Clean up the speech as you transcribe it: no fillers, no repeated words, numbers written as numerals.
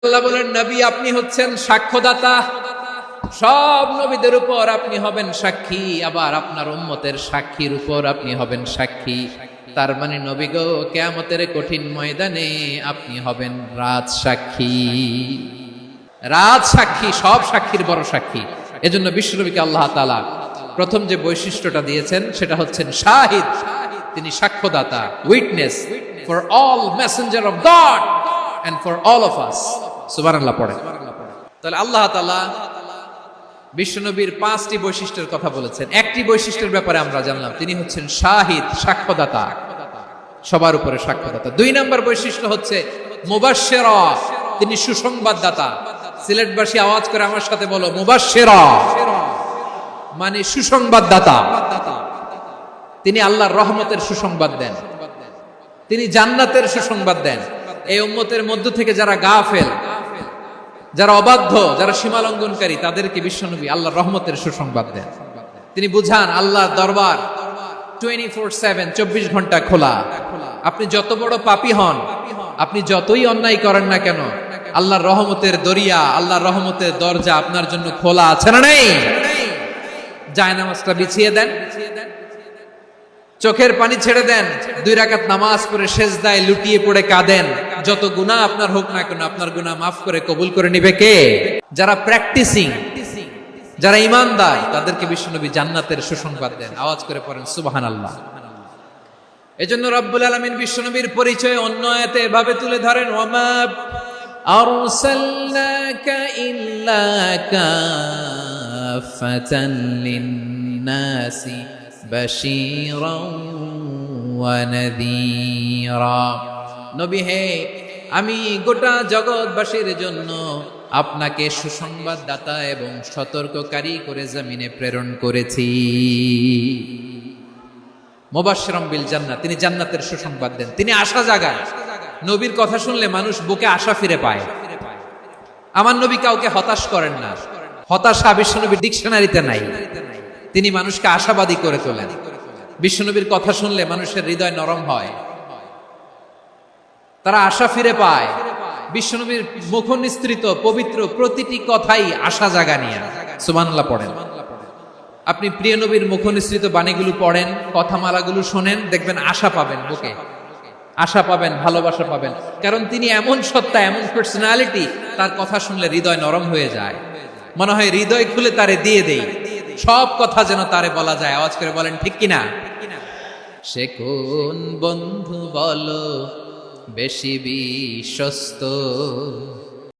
আল্লাহ বলেন, নবী আপনি হচ্ছেন সাক্ষ্যদাতা, সব নবীদের উপর আপনি হবেন সাক্ষী, আবার আপনার উম্মতের সাক্ষীর উপর আপনি হবেন সাক্ষী। তার মানে নবী গো, কিয়ামতের কঠিন ময়দানে আপনি হবেন রাজ সাক্ষী। রাজ সাক্ষী, সব সাক্ষীর বড় সাক্ষী। এজন্য বিশ্বনবীকে আল্লাহ তাআলা প্রথম যে বৈশিষ্ট্যটা দিয়েছেন সেটা হচ্ছেন শাহিদ। তিনি সাক্ষ্যদাতা, witness for all messenger of God and for all of us. সুবহানাল্লাহ পড়ে। তাহলে আল্লাহ তাআলা বিশ্বনবীর 5টি বৈশিষ্ট্যের কথা বলেছেন। একটি বৈশিষ্ট্যের ব্যাপারে আমরা জানলাম, তিনি হচ্ছেন শাহিদ, সাক্ষ্যদাতা, সবার উপরে সাক্ষ্যদাতা। 2 নম্বর বৈশিষ্ট্য হচ্ছে মুবাশশিরা, তিনি সুসংবাদদাতা। সিলেটবাসী আওয়াজ করে আমার সাথে বলো, মুবাশশিরা মানে সুসংবাদদাতা। তিনি আল্লাহর রহমতের সুসংবাদ দেন, তিনি জান্নাতের সুসংবাদ দেন। এই উম্মতের মধ্য থেকে যারা গাফেল, যারা অবাধ্য, যারা সীমালঙ্ঘনকারী, তাদেরকে বিশ্বনবী আল্লাহর রহমতের সুসংবাদ দেন। তিনি বুঝান আল্লাহর দরবার 24/7, 24 ঘন্টা খোলা। আপনি যত বড় পাপী হন, আপনি যতই অন্যায় করেন না কেন, আল্লাহর রহমতের দরিয়া, আল্লাহর রহমতের দরজা আপনার জন্য খোলা আছে না নেই? জায়নামাজটা বিছিয়ে দেন, চোখের পানি ছেড়ে দেন, 2 রাকাত নামাজ পড়ে সেজদায় লুটিয়ে পড়ে কাঁদেন। যত গুনাহ আপনার হোক না কেন, আপনার গুনাহ মাফ করে কবুল করে নিবে কে? যারা প্র্যাকটিসিং, যারা ঈমানদার, তাদেরকে বিশ্বনবী জান্নাতের সুসংবাদ দেন। আওয়াজ করে পড়েন সুবহানাল্লাহ। এজন্য রব্বুল আলামিন বিশ্বনবীর পরিচয় অন্য আয়াতে এভাবে তুলে ধরেন, ওয়ামা আরসালনাকা ইল্লা কাফাতান লিন-নাসি বাশীরাও ওয়া নাযীরা। নবী হে, আমি গোটা জগৎবাসীর জন্য আপনাকে সুসংবাদদাতা এবং সতর্ককারী করে জমিনে প্রেরণ করেছি। মুবাশশিরাম বিল জান্নাত, তিনি জান্নাতের সুসংবাদ দেন, তিনি আশা জাগান। নবীর কথা শুনলে মানুষ বুকে আশা ফিরে পায়। আমার নবী কাউকে হতাশ করেন না, হতাশা বিশ্বনবীর ডিকশনারিতে নাই। তিনি মানুষকে আশাবাদী করে তোলেন। বিশ্বনবীর কথা শুনলে মানুষের হৃদয় নরম হয়, তারা আশা ফিরে পায়। বিশ্বনবীর মুখ নিঃসৃত পবিত্র প্রতিটি কথাই আশা জাগানিয়া। সুবহানাল্লাহ পড়েন। আপনি প্রিয় নবীর মুখ নিঃসৃত বাণীগুলো পড়েন, কথামালাগুলো শোনেন, দেখবেন আশা পাবেন, বুকে আশা পাবেন, ভালোবাসা পাবেন। কারণ তিনি এমন সত্তা, এমন পার্সোনালিটি, তার কথা শুনলে হৃদয় নরম হয়ে যায়। মনে হয় হৃদয় খুলে তারে দিয়ে দেই, সব কথা যেন তারে বলা যায়। আওয়াজ করে বলেন ঠিক কিনা? সে কোন বন্ধু বলো বেশি বিশ্বস্ত,